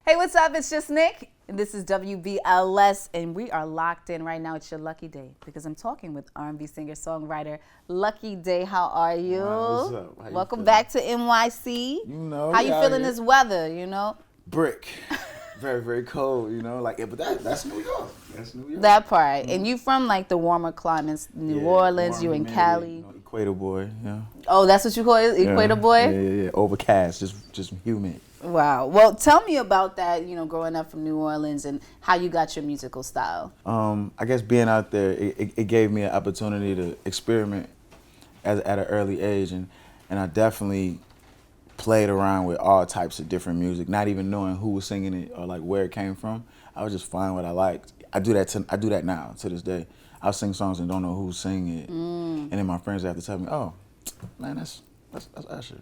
Hey, what's up? It's JusNik. This is WBLS, and we are locked in right now. It's your lucky day because I'm talking with R&B singer-songwriter Lucky Daye. How are you? Wow, what's up? How Welcome you back to NYC. You know, how you feeling this weather? You know, brick, very very cold. You know, like but that's New York. That's New York. That part. And you from like the warmer climates, New Orleans. You in Cali. You know, Equator boy. Yeah. Oh, that's what you call it, Equator boy. Yeah. Overcast, just humid. Wow. Well, tell me about that, you know, growing up from New Orleans and how you got your musical style. I guess being out there, it gave me an opportunity to experiment at an early age, and I definitely played around with all types of different music, not even knowing who was singing it or like where it came from. I would just find what I liked. I do that now to this day. I'll sing songs and don't know who's singing it, and then my friends have to tell me, "Oh, man, that's Usher."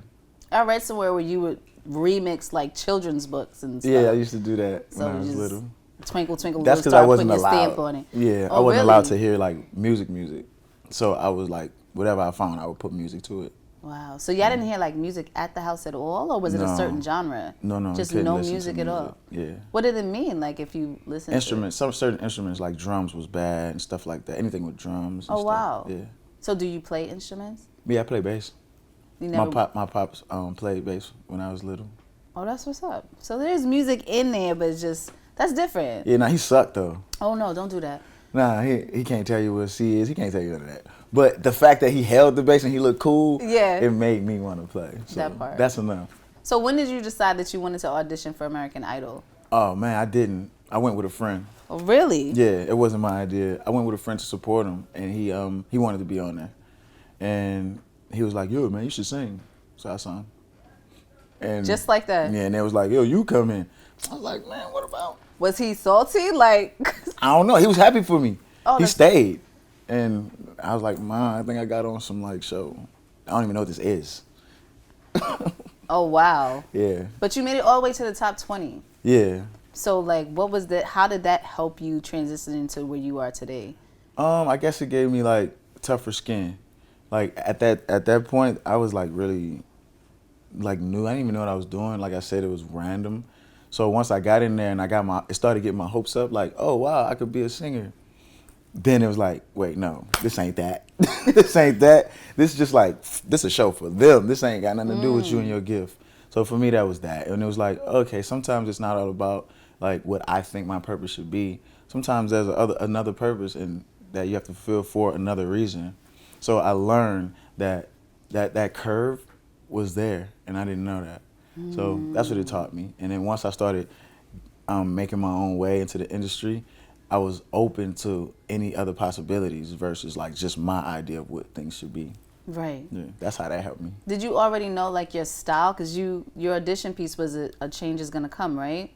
I read somewhere where you would remix like children's books and stuff. Yeah, I used to do that so when I was little. Twinkle, twinkle, That's little because I star, wasn't putting your stamp allowed. on it. Yeah, Oh, I wasn't really? allowed to hear like music. So I was like, whatever I found, I would put music to it. Wow. So y'all didn't hear like music at the house at all, or was it a certain genre? No. Just couldn't no listen to music at all. Yeah. What did it mean? Like if you listen Instruments, some certain instruments like drums was bad and stuff like that. Anything with drums. And Oh stuff. wow. Yeah. So do you play instruments? Yeah, I play bass. You never... My pops played bass when I was little. Oh, that's what's up. So there's music in there, but it's just that's different. Yeah, he sucked though. Oh no, don't do that. Nah, he can't tell you what C is. He can't tell you none of that. But the fact that he held the bass and he looked cool, yeah, it made me want to play. So that part. That's enough. So when did you decide that you wanted to audition for American Idol? Oh man, I didn't. I went with a friend. Oh really? Yeah, it wasn't my idea. I went with a friend to support him, and he wanted to be on there, and he was like, "Yo, man, you should sing." So I sung. And just like that. Yeah, and it was like, "Yo, you come in." I was like, "Man, what about?" Was he salty? Like I don't know. He was happy for me. Oh, he stayed, and I was like, "Mom, I think I got on some like show. I don't even know what this is." Oh wow. Yeah. But you made it all the way to the top 20. Yeah. So like, what was that? How did that help you transition into where you are today? I guess it gave me like tougher skin. Like at that point, I was like really like new. I didn't even know what I was doing. Like I said, it was random. So once I got in there and it started getting my hopes up. Like, oh wow, I could be a singer. Then it was like, wait, no, this ain't that. This ain't that. This is just like this a show for them. This ain't got nothing to do with you and your gift. So for me, that was that. And it was like, okay, sometimes it's not all about like what I think my purpose should be. Sometimes there's another purpose and that you have to fulfill for another reason. So I learned that curve was there, and I didn't know that. So that's what it taught me. And then once I started making my own way into the industry, I was open to any other possibilities versus like just my idea of what things should be. Right. Yeah, that's how that helped me. Did you already know like your style? Because your audition piece was a change is gonna come, right?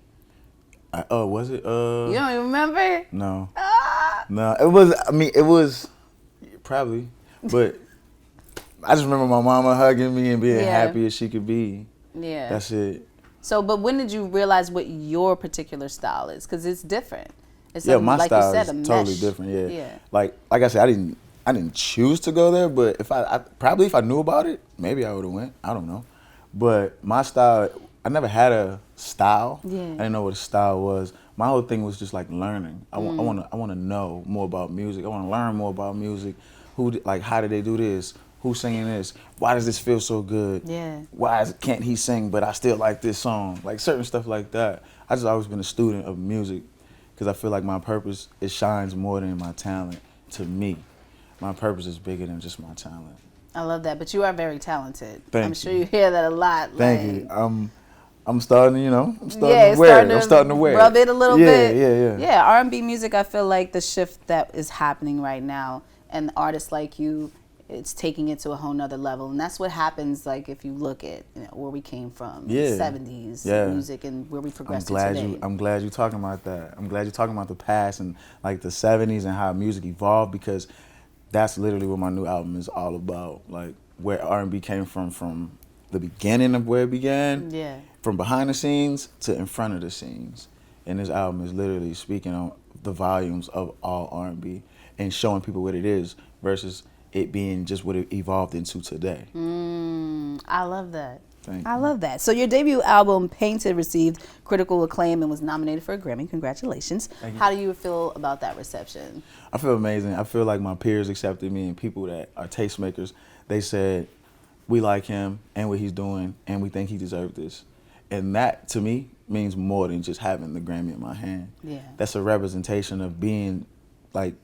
Was it? You don't even remember? No. Ah! No, it was. I mean, it was probably, but I just remember my mama hugging me and being happy as she could be. Yeah. That's it. So, but when did you realize what your particular style is? Because it's different. It's My like style you said, is totally different. Yeah. Yeah. Like I said, I didn't choose to go there, but if I knew about it, maybe I would have went. I don't know. But my style, I never had a style. Yeah. I didn't know what a style was. My whole thing was just like learning. I want to know more about music. I want to learn more about music. How did they do this? Who's singing this? Why does this feel so good? Yeah. Why can't he sing, but I still like this song? Like certain stuff like that. I just always been a student of music because I feel like my purpose, it shines more than my talent to me. My purpose is bigger than just my talent. I love that, but you are very talented. Thank I'm you. sure you hear that a lot. Thank you. I'm starting to, I'm starting to wear it. Rub it a little bit. Yeah. Yeah, R&B music, I feel like the shift that is happening right now, and artists like you, it's taking it to a whole nother level. And that's what happens, like, if you look at where we came from, the 70s music, and where we progressed to today. I'm glad you're talking about that. I'm glad you're talking about the past and, like, the 70s and how music evolved, because that's literally what my new album is all about. Like, where R&B came from the beginning of where it began, from behind the scenes to in front of the scenes. And this album is literally speaking on the volumes of all R&B and showing people what it is versus it being just what it evolved into today. I love that. Thank I you. love that. So your debut album, Painted, received critical acclaim and was nominated for a Grammy. Congratulations. Thank you. How do you feel about that reception? I feel amazing. I feel like my peers accepted me, and people that are tastemakers, they said, we like him and what he's doing, and we think he deserved this. And that, to me, means more than just having the Grammy in my hand. Yeah. That's a representation of being, like,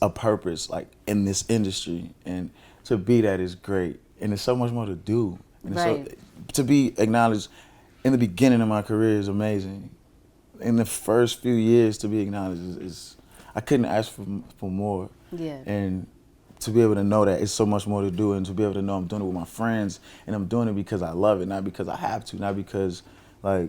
a purpose, like, in this industry. And to be that is great. And there's so much more to do. And Right. so, to be acknowledged in the beginning of my career is amazing. In the first few years, to be acknowledged is I couldn't ask for more. Yeah. And to be able to know that it's so much more to do, and to be able to know I'm doing it with my friends, and I'm doing it because I love it, not because I have to, not because, like,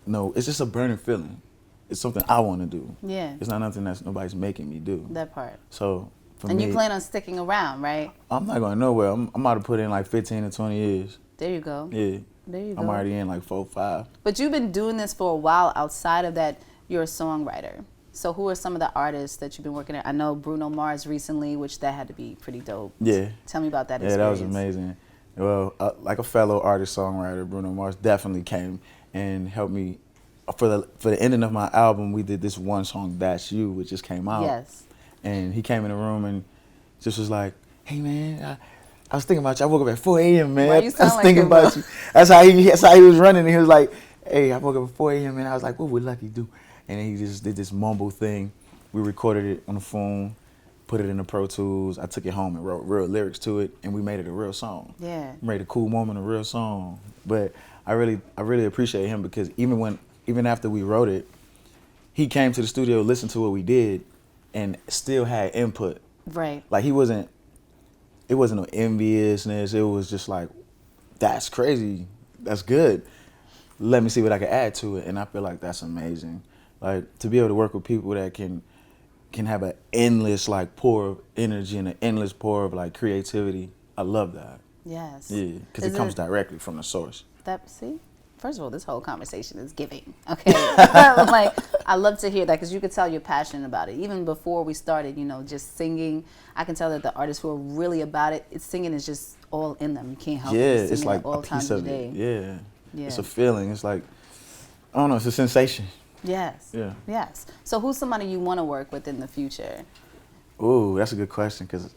no, it's just a burning feeling. It's something I want to do. Yeah. It's not nothing that's nobody's making me do. That part. So for And me, you plan on sticking around, right? I'm not going nowhere. I'm about to put in like 15 to 20 years. There you go. Yeah. There you go. I'm already in like 4, 5. But you've been doing this for a while. Outside of that, you're a songwriter. So who are some of the artists that you've been working at? I know Bruno Mars recently, which that had to be pretty dope. Yeah. Tell me about that experience. Yeah, that was amazing. Well, like a fellow artist songwriter, Bruno Mars definitely came and helped me. For the ending of my album, we did this one song, That's You, which just came out. Yes. And he came in the room and just was like, hey, man, I was thinking about you. I woke up at 4 a.m., man. Why you I was sound like thinking him, about though? you. That's how he was running. And he was like, hey, I woke up at 4 a.m., man. I was like, what would Lucky do? And then he just did this mumble thing. We recorded it on the phone, put it in the Pro Tools. I took it home and wrote real lyrics to it, and we made it a real song. Yeah. Made a cool moment, a real song. But I really appreciate him, because even after we wrote it, he came to the studio, listened to what we did, and still had input. Right. Like it wasn't no enviousness. It was just like, that's crazy. That's good. Let me see what I can add to it. And I feel like that's amazing. Like, to be able to work with people that can have an endless, like, pour of energy and an endless pour of, like, creativity. I love that. Yes. Yeah, because it comes directly from the source. See? First of all, this whole conversation is giving. Okay. Like, I love to hear that, because you could tell you're passionate about it. Even before we started, just singing, I can tell that the artists who are really about it, singing is just all in them. You can't help it. It's like all a times piece of of the day. it. Yeah. It's a feeling. It's like, I don't know, it's a sensation. Yes. Yeah. Yes. So who's somebody you want to work with in the future? Ooh, that's a good question, because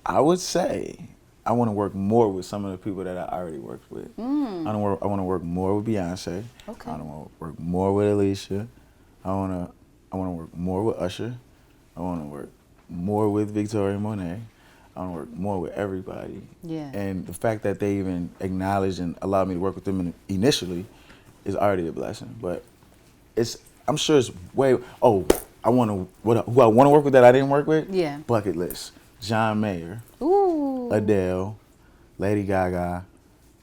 I would say I want to work more with some of the people that I already worked with. I want to work more with Beyonce. Okay. I want to work more with Alicia. I want to work more with Usher. I want to work more with Victoria Monet. I want to work more with everybody. Yeah. And the fact that they even acknowledged and allowed me to work with them initially is already a blessing. But I'm sure it's way. Oh, who I want to work with that I didn't work with? Yeah. Bucket list. John Mayer. Ooh. Adele, Lady Gaga.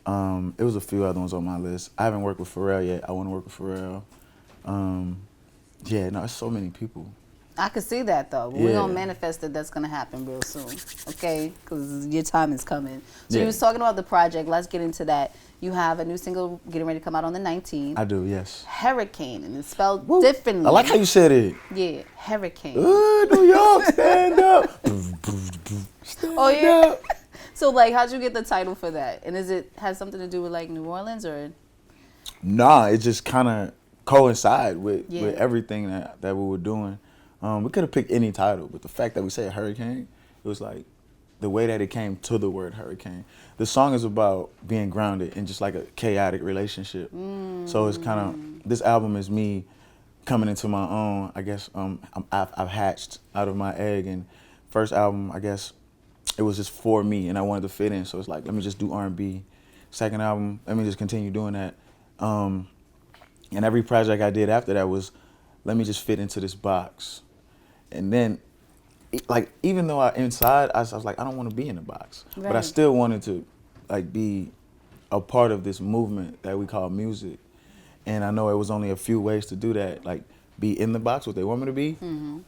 It was a few other ones on my list. I haven't worked with Pharrell yet. I want to work with Pharrell. It's so many people. I could see that, though. Yeah. We're going to manifest that that's going to happen real soon, okay? Because your time is coming. So Yeah. you was talking about the project. Let's get into that. You have a new single getting ready to come out on the 19th. I do, yes. Hurricane, and it's spelled differently. I like how you said it. Yeah, Hurricane. Ooh, New York, stand up. Oh, yeah? So, like, how'd you get the title for that? And has something to do with, like, New Orleans, or? Nah, it just kind of coincide with Yeah. everything that we were doing. We could have picked any title, but the fact that we said hurricane, it was like the way that it came to the word hurricane. The song is about being grounded in just like a chaotic relationship. So it's kind of, this album is me coming into my own. I guess I've hatched out of my egg, and first album, I guess it was just for me, and I wanted to fit in. So it's like, let me just do R&B. Second album, let me just continue doing that. And every project I did after that was, let me just fit into this box. And then, like, even though inside, I was like, I don't want to be in the box. Right. But I still wanted to, like, be a part of this movement that we call music. And I know it was only a few ways to do that, like, be in the box, what they want me to be,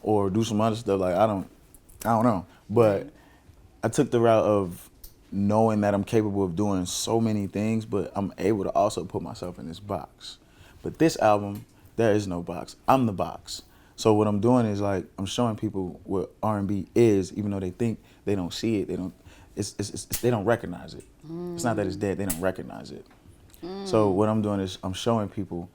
or do some other stuff, like, I don't know. But I took the route of knowing that I'm capable of doing so many things, but I'm able to also put myself in this box. But this album, there is no box. I'm the box. So what I'm doing is, like, I'm showing people what R&B is, even though they think they don't see it. they don't recognize it. It's not that it's dead, they don't recognize it. So what I'm doing is I'm showing people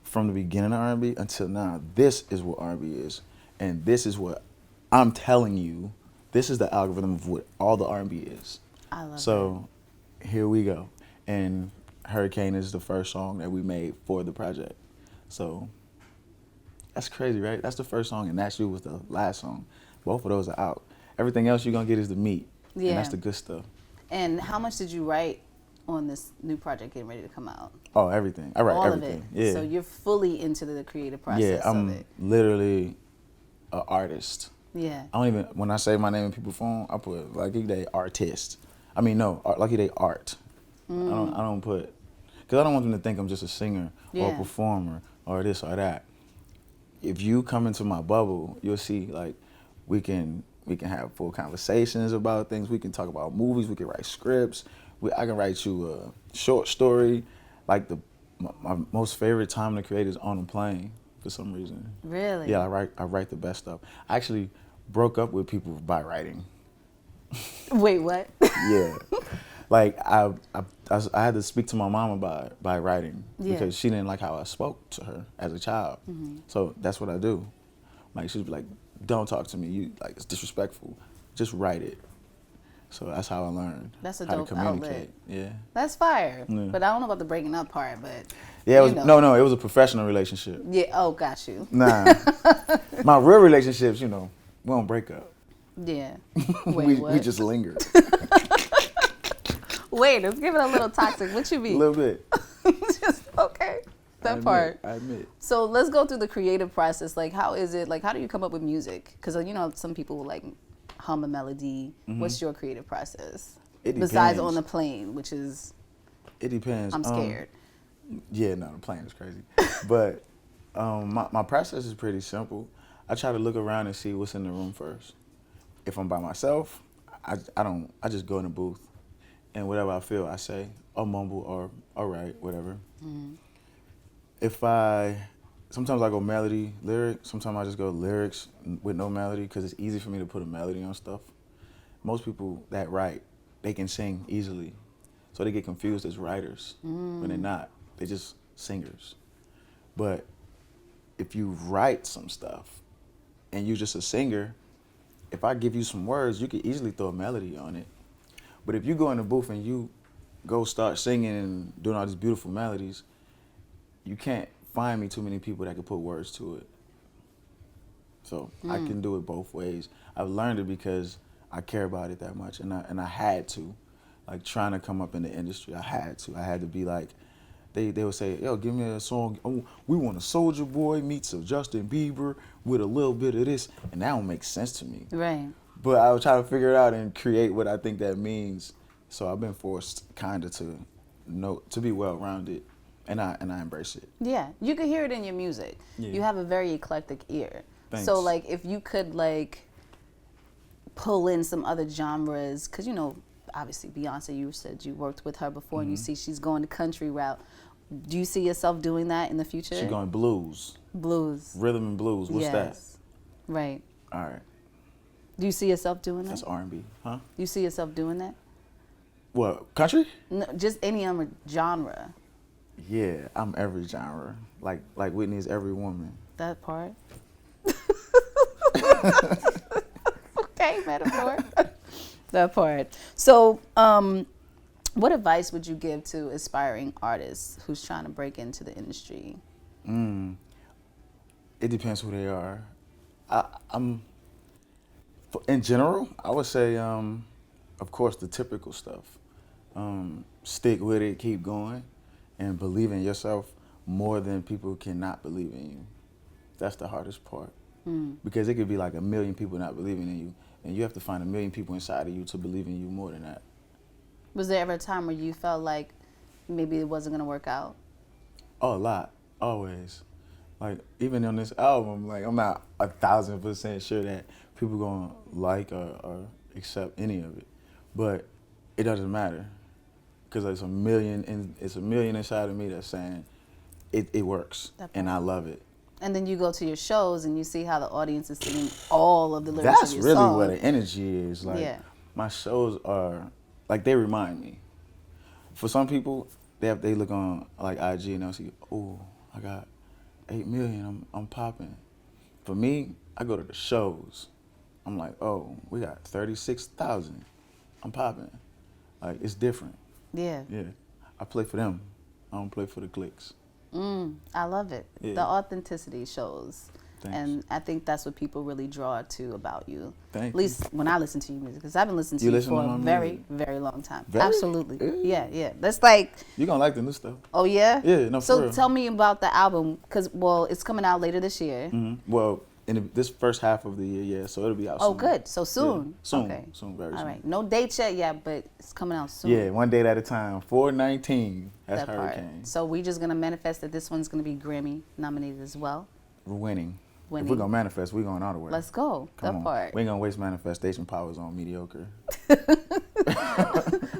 from the beginning of R&B until now, this is what R&B is. And this is what I'm telling you, this is the algorithm of what all the R&B is. I love so here we go. And Hurricane is the first song that we made for the project. So that's crazy, right? That's the first song, and That's You was the last song. Both of those are out. Everything else you're going to get is the meat. Yeah. And that's the good stuff. And how much did you write on this new project getting ready to come out? Oh, everything. I write all everything. Of it. Yeah. So you're fully into the creative process of it. Yeah, I'm literally an artist. Yeah. I don't even, when I say my name in people's phone, I put Lucky Daye artist. I mean, no, Lucky Daye art. I don't put, because I don't want them to think I'm just a singer or a performer or this or that. If you come into my bubble, you'll see, like, we can have full conversations about things. We can talk about movies. We can write scripts. I can write you a short story. Like my most favorite time to create is on a plane for some reason. Really? Yeah, I write the best stuff. I actually broke up with people by writing. Wait, what? Yeah. Like I had to speak to my mama by writing because she didn't like how I spoke to her as a child. So that's what I do. Like she'd be like, "Don't talk to me. You like it's disrespectful. Just write it." So that's how I learned. That's a how dope to communicate. outlet. Yeah. That's fire. Yeah. But I don't know about the breaking up part. But yeah, it was no. It was a professional relationship. Yeah. Oh, got you. Nah. My real relationships, we don't break up. Yeah. Wait, we just linger. Wait, let's give it a little toxic. What you mean? A little bit. Just okay. That part. I admit. So let's go through the creative process. Like, how is it? Like, how do you come up with music? Because some people will like hum a melody. What's your creative process? It depends. Besides on the plane, which is. It depends. I'm scared. Yeah, no, the plane is crazy. But my process is pretty simple. I try to look around and see what's in the room first. If I'm by myself, I just go in the booth. And whatever I feel, I say, or mumble, or all right, whatever. Sometimes I go melody, lyric. Sometimes I just go lyrics with no melody because it's easy for me to put a melody on stuff. Most people that write, they can sing easily. So they get confused as writers when they're not. They're just singers. But if you write some stuff and you're just a singer, if I give you some words, you could easily throw a melody on it. But if you go in the booth and you go start singing and doing all these beautiful melodies, you can't find me too many people that can put words to it. So I can do it both ways. I've learned it because I care about it that much, and I had to. Like trying to come up in the industry, I had to be like, they would say, yo, give me a song. Oh, we want a Soulja Boy meets a Justin Bieber with a little bit of this, and that don't make sense to me. Right. But I was trying to figure it out and create what I think that means. So I've been forced kind of to be well-rounded, and I embrace it. Yeah, you can hear it in your music. Yeah. You have a very eclectic ear. Thanks. So like if you could like pull in some other genres, because obviously Beyonce, you said you worked with her before, and you see she's going the country route. Do you see yourself doing that in the future? She's going blues. Blues. Rhythm and blues. What's that? Right. All right. Do you see yourself doing that? That's R&B, huh? Do you see yourself doing that? What, country? No, just any other genre. Yeah, I'm every genre. Like Whitney's every woman. That part. Okay, metaphor. That part. So, what advice would you give to aspiring artists who's trying to break into the industry? It depends who they are. In general, I would say, of course, the typical stuff. Stick with it, keep going, and believe in yourself more than people cannot believe in you. That's the hardest part. Because it could be like 1 million people not believing in you, and you have to find 1 million people inside of you to believe in you more than that. Was there ever a time where you felt like maybe it wasn't going to work out? Oh, a lot. Always. Like, even on this album, like, I'm not 1,000% sure that people going to like or accept any of it. But it doesn't matter. Because it's a million inside of me that's saying it works, and I love it. And then you go to your shows and you see how the audience is singing all of the lyrics of your That's really song. where the energy is. Like, my shows are, like, they remind me. For some people, they look on, like, IG and they'll see, oh, I got 8 million, I'm popping. For me, I go to the shows. I'm like, oh, we got 36,000. I'm popping. Like, it's different. Yeah. Yeah. I play for them. I don't play for the clicks. I love it. Yeah. The authenticity shows. Thanks. And I think that's what people really draw to about you. Thank At least when I listen to your music, because I've been listening to You you listen for to a my very, music? very long time. Very? Absolutely. Yeah. That's like, You're going to like the new stuff. oh yeah? Yeah, no, for So real. tell me about the album, because, well, it's coming out later this year. Well, in this first half of the year, yeah, so it'll be out soon. Oh, good. So soon. Yeah. Soon. Okay. Soon, very soon. All right. No date yet, but it's coming out soon. Yeah, one date at a time. 4/19. That's That part. Hurricane. So we just gonna manifest that this one's gonna be Grammy nominated as well. We're winning. Winning. If we're going to manifest, we're going all the way. Let's go. Come That on. part. We ain't going to waste manifestation powers on mediocre.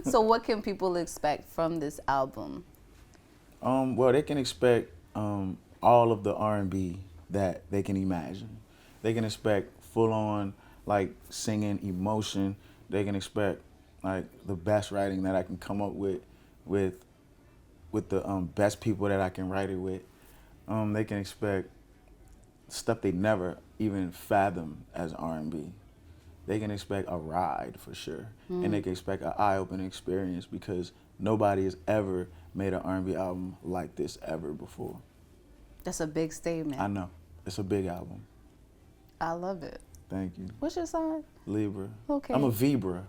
So what can people expect from this album? Well, they can expect all of the R&B that they can imagine. They can expect full-on, like, singing emotion. They can expect, like, the best writing that I can come up with the best people that I can write it with. They can expect stuff they never even fathom as R&B. They can expect a ride for sure, and they can expect an eye-opening experience because nobody has ever made an R&B album like this ever before. That's a big statement. I know. It's a big album. I love it. Thank you. What's your sign? Libra. Okay. I'm a Vibra,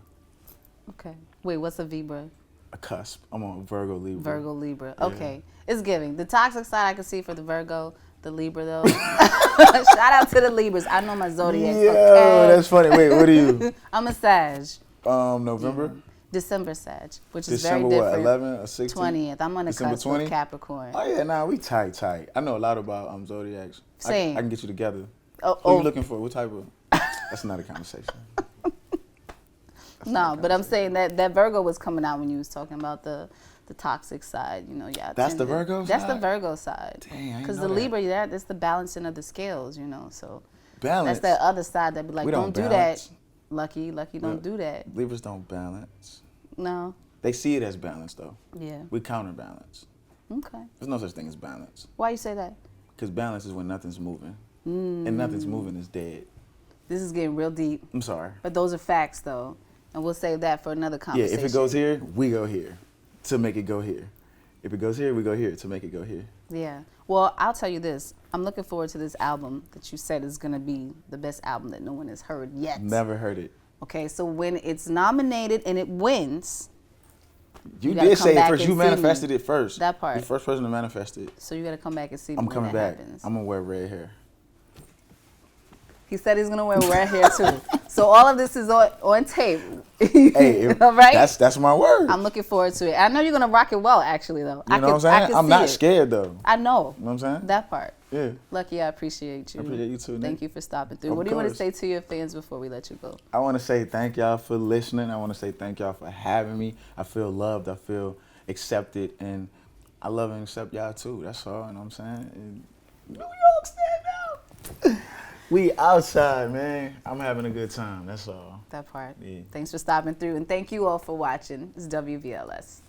Okay. Wait, what's a Vibra? a cusp. I'm a Virgo Libra. Virgo Libra. Yeah. Okay. It's giving. The toxic side I can see for the Virgo. The Libra though. Shout out to the Libras. I know my zodiac. Yeah, Okay. that's funny. Wait, what are you? I'm a Sag. November? December Sag, which is December very what, different. 11 or 16? 20th. I'm on the December cusp 20? of Capricorn. Oh yeah, nah, we tight. I know a lot about zodiacs. Same. I can get you together. Oh, Who you looking for? What type of? That's not a conversation. No, but I'm saying that Virgo was coming out when you was talking about the toxic side. You know, yeah. That's the Virgo That's side? the Virgo side. Dang, I didn't Because know the that. Libra, that's the balancing of the scales. You know, so Balance. that's that other side that be like, We don't do balance. that. Lucky, don't do that. Libras don't balance. No. They see it as balance though. Yeah. We counterbalance. Okay. There's no such thing as balance. Why you say that? Because balance is when nothing's moving. And nothing's moving is dead. This is getting real deep. I'm sorry. But those are facts, though. And we'll save that for another Yeah, conversation. if it goes here, we go here to make it go here. If it goes here, we go here to make it go here. Yeah. Well, I'll tell you this. I'm looking forward to this album that you said is going to be the best album that no one has heard yet. Never heard it. Okay, so when it's nominated and it wins, You gotta did come say it back first. and You see manifested me. it first. That part. You're the first person to manifest it. so you got to come back and see I'm me coming when that back. happens. I'm going to wear red hair. He said he's going to wear red hair, too. So all of this is on tape. Hey, all right? That's my word. I'm looking forward to it. I know you're going to rock it well, actually, though. You know what I'm saying? I'm not scared, though. I know. You know what I'm saying? That part. Yeah. Lucky, I appreciate you. I appreciate you too, Nick. Thank you for stopping through. Of What do you want to course. say to your fans before we let you go? I want to say thank y'all for listening. I want to say thank y'all for having me. I feel loved. I feel accepted. And I love and accept y'all, too. That's all. You know what I'm saying? And New York, stand out. We outside, man. I'm having a good time. That's all. That part. Yeah. Thanks for stopping through. And thank you all for watching. It's WVLS.